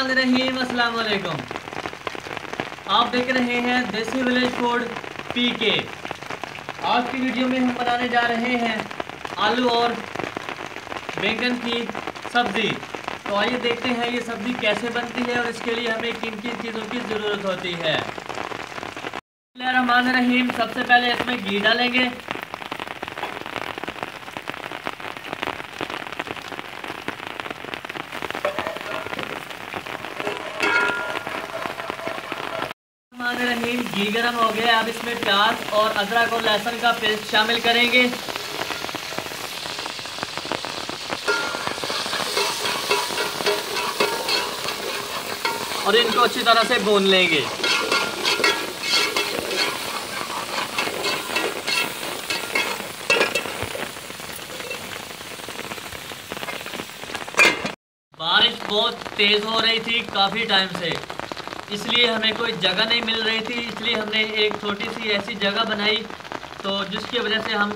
बिस्मिल्लाहिर्रहमानिर्रहीम। अस्सलाम वालेकुम। आप देख रहे हैं देसी विलेज फूड पीके। आज की वीडियो में हम बनाने जा रहे हैं आलू और बैंगन की सब्ज़ी। तो आइए देखते हैं ये सब्ज़ी कैसे बनती है और इसके लिए हमें किन किन चीज़ों की ज़रूरत होती है। बिस्मिल्लाहिर्रहमानिर्रहीम। सबसे पहले इसमें घी डालेंगे। घी गर्म हो गया। अब इसमें प्याज और अदरक और लहसुन का पेस्ट शामिल करेंगे और इनको अच्छी तरह से भून लेंगे। बारिश बहुत तेज़ हो रही थी काफ़ी टाइम से, इसलिए हमें कोई जगह नहीं मिल रही थी, इसलिए हमने एक छोटी सी ऐसी जगह बनाई तो जिसकी वजह से हम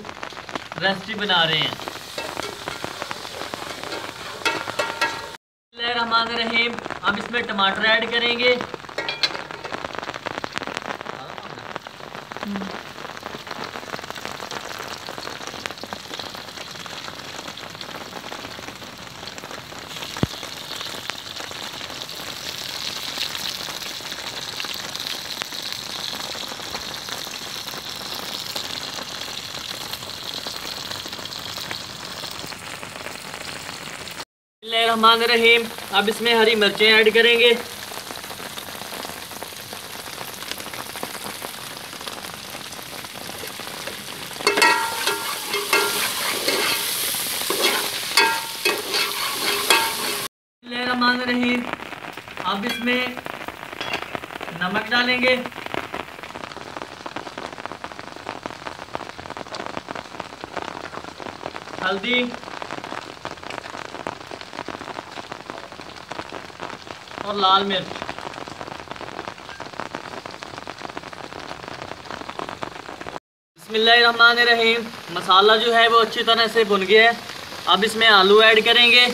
रेसिपी बना रहे हैं। बिस्मिल्लाहिर्रहमानिर्रहीम। अब इसमें टमाटर ऐड करेंगे। बिस्मिल्लाहिर्रहमानिर्रहीम। अब इसमें हरी मिर्चें ऐड करेंगे। बिस्मिल्लाहिर्रहमानिर्रहीम। अब इसमें नमक डालेंगे, हल्दी, और लाल मिर्च। बिस्मिल्लाहिर्रहमानिर्रहीम। मसाला जो है वो अच्छी तरह से भुन गया है। अब इसमें आलू ऐड करेंगे।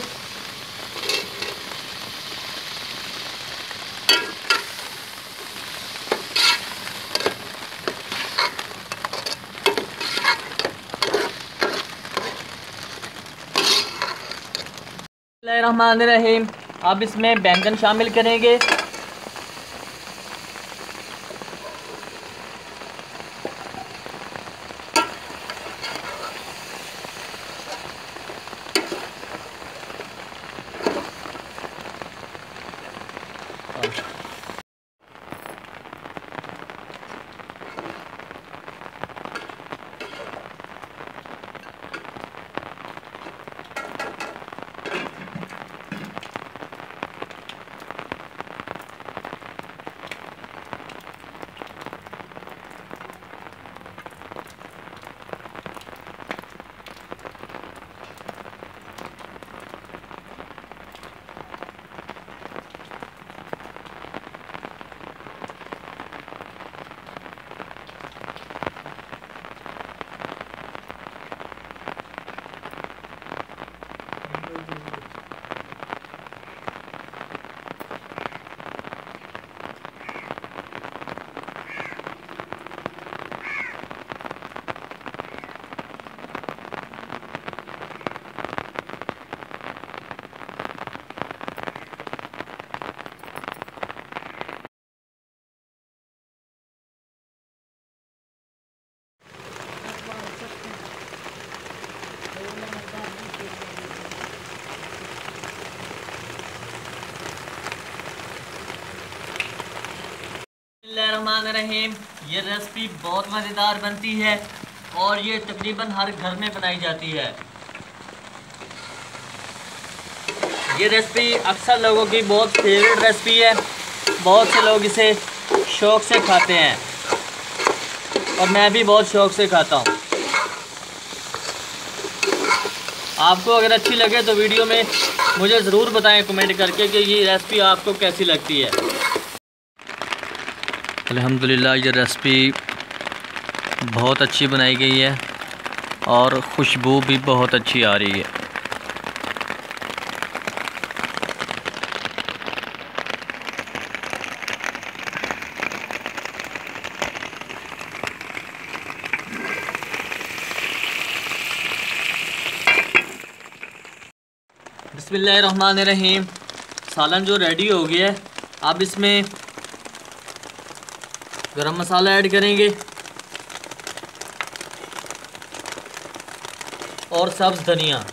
बिस्मिल्लाहिर्रहमानिर्रहीम। अब इसमें बैंगन शामिल करेंगे। बिस्मिल्लाहिर्रहमानिर्रहीम। ये रेसिपी बहुत मज़ेदार बनती है और ये तकरीबन हर घर में बनाई जाती है। ये रेसिपी अक्सर लोगों की बहुत फेवरेट रेसिपी है। बहुत से लोग इसे शौक़ से खाते हैं और मैं भी बहुत शौक़ से खाता हूँ। आपको अगर अच्छी लगे तो वीडियो में मुझे ज़रूर बताएं कमेंट करके कि ये रेसिपी आपको कैसी लगती है। अल्हम्दुलिल्लाह ये रेसिपी बहुत अच्छी बनाई गई है और खुशबू भी बहुत अच्छी आ रही है। बिस्मिल्लाहिर्रहमानिर्रहीम। सालन जो रेडी हो गया है, अब इसमें गरम मसाला ऐड करेंगे और सब्ज़ धनिया।